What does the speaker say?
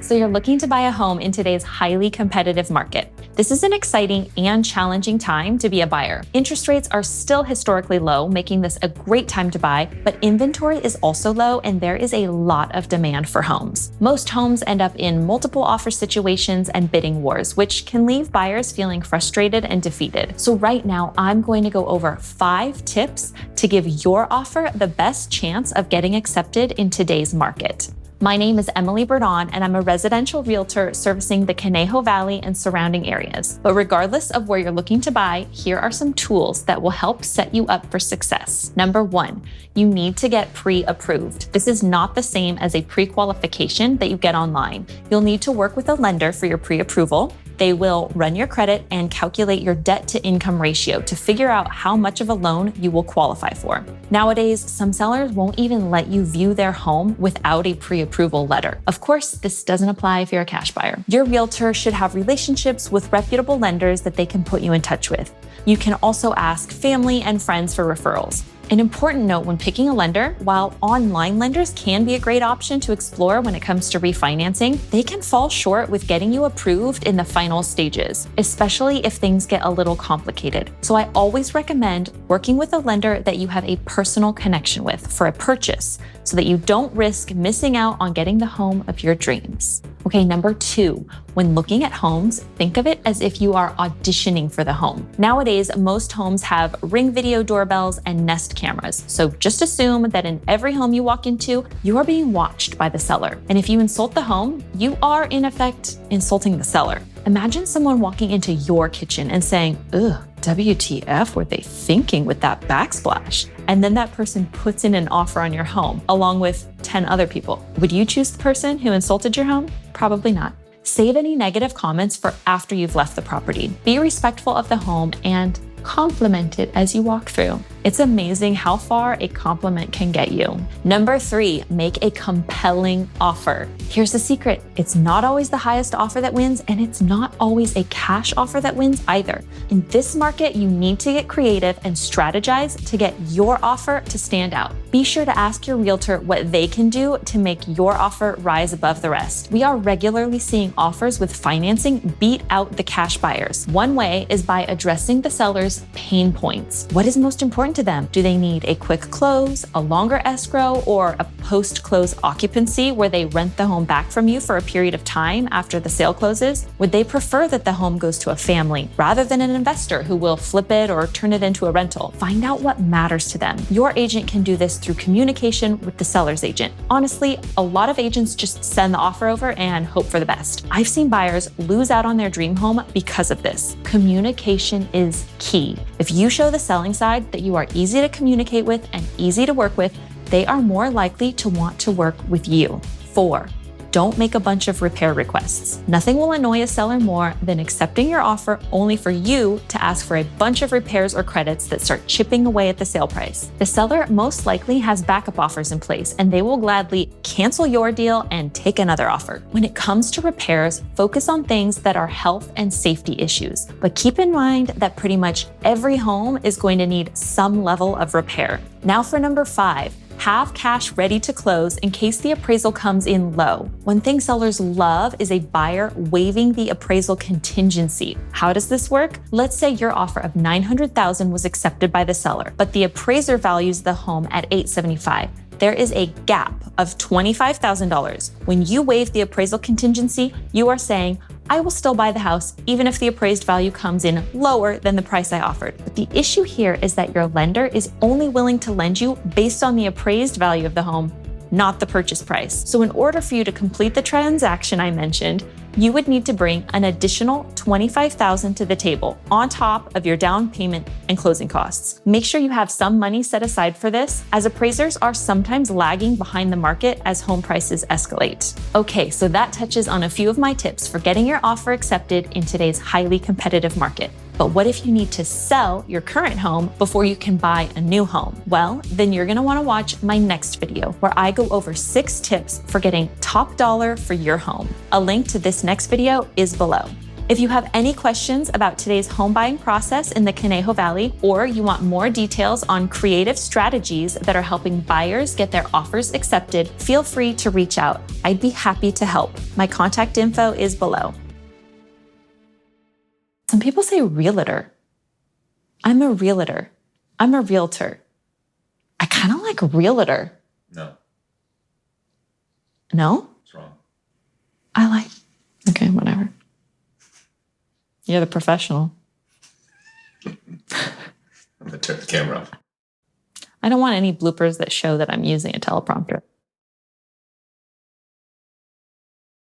So you're looking to buy a home in today's highly competitive market. This is an exciting and challenging time to be a buyer. Interest rates are still historically low, making this a great time to buy, but inventory is also low and there is a lot of demand for homes. Most homes end up in multiple offer situations and bidding wars, which can leave buyers feeling frustrated and defeated. So right now, I'm going to go over 5 tips to give your offer the best chance of getting accepted in today's market. My name is Emily Berdon, and I'm a residential realtor servicing the Conejo Valley and surrounding areas. But regardless of where you're looking to buy, here are some tools that will help set you up for success. Number 1, you need to get pre-approved. This is not the same as a pre-qualification that you get online. You'll need to work with a lender for your pre-approval. They will run your credit and calculate your debt to income ratio to figure out how much of a loan you will qualify for. Nowadays, some sellers won't even let you view their home without a pre-approval letter. Of course, this doesn't apply if you're a cash buyer. Your realtor should have relationships with reputable lenders that they can put you in touch with. You can also ask family and friends for referrals. An important note when picking a lender, while online lenders can be a great option to explore when it comes to refinancing, they can fall short with getting you approved in the final stages, especially if things get a little complicated. So I always recommend working with a lender that you have a personal connection with for a purchase so that you don't risk missing out on getting the home of your dreams. Okay, number 2, when looking at homes, think of it as if you are auditioning for the home. Nowadays, most homes have Ring video doorbells and Nest cameras. So just assume that in every home you walk into, you are being watched by the seller. And if you insult the home, you are in effect insulting the seller. Imagine someone walking into your kitchen and saying, "Ugh, WTF were they thinking with that backsplash?" And then that person puts in an offer on your home, along with 10 other people. Would you choose the person who insulted your home? Probably not. Save any negative comments for after you've left the property. Be respectful of the home and compliment it as you walk through. It's amazing how far a compliment can get you. Number 3, make a compelling offer. Here's the secret. It's not always the highest offer that wins, and it's not always a cash offer that wins either. In this market, you need to get creative and strategize to get your offer to stand out. Be sure to ask your realtor what they can do to make your offer rise above the rest. We are regularly seeing offers with financing beat out the cash buyers. One way is by addressing the seller's pain points. What is most important to them? Do they need a quick close, a longer escrow, or a post-close occupancy where they rent the home back from you for a period of time after the sale closes? Would they prefer that the home goes to a family rather than an investor who will flip it or turn it into a rental? Find out what matters to them. Your agent can do this through communication with the seller's agent. Honestly, a lot of agents just send the offer over and hope for the best. I've seen buyers lose out on their dream home because of this. Communication is key. If you show the selling side that you are easy to communicate with and easy to work with, they are more likely to want to work with you. 4, don't make a bunch of repair requests. Nothing will annoy a seller more than accepting your offer only for you to ask for a bunch of repairs or credits that start chipping away at the sale price. The seller most likely has backup offers in place, and they will gladly cancel your deal and take another offer. When it comes to repairs, focus on things that are health and safety issues, but keep in mind that pretty much every home is going to need some level of repair. Now for number 5. Have cash ready to close in case the appraisal comes in low. One thing sellers love is a buyer waiving the appraisal contingency. How does this work? Let's say your offer of $900,000 was accepted by the seller, but the appraiser values the home at $875,000. There is a gap of $25,000. When you waive the appraisal contingency, you are saying, I will still buy the house even if the appraised value comes in lower than the price I offered. But the issue here is that your lender is only willing to lend you based on the appraised value of the home, not the purchase price. So in order for you to complete the transaction I mentioned, you would need to bring an additional $25,000 to the table on top of your down payment and closing costs. Make sure you have some money set aside for this, as appraisers are sometimes lagging behind the market as home prices escalate. Okay, so that touches on a few of my tips for getting your offer accepted in today's highly competitive market. But what if you need to sell your current home before you can buy a new home? Well, then you're gonna wanna watch my next video where I go over 6 tips for getting top dollar for your home. A link to this next video is below. If you have any questions about today's home buying process in the Conejo Valley, or you want more details on creative strategies that are helping buyers get their offers accepted, feel free to reach out. I'd be happy to help. My contact info is below. Some people say realtor. I'm a realtor. I'm a realtor. I kind of like realtor. No. No? It's wrong. I like, okay, whatever. You're the professional. I'm going to turn the camera off. I don't want any bloopers that show that I'm using a teleprompter.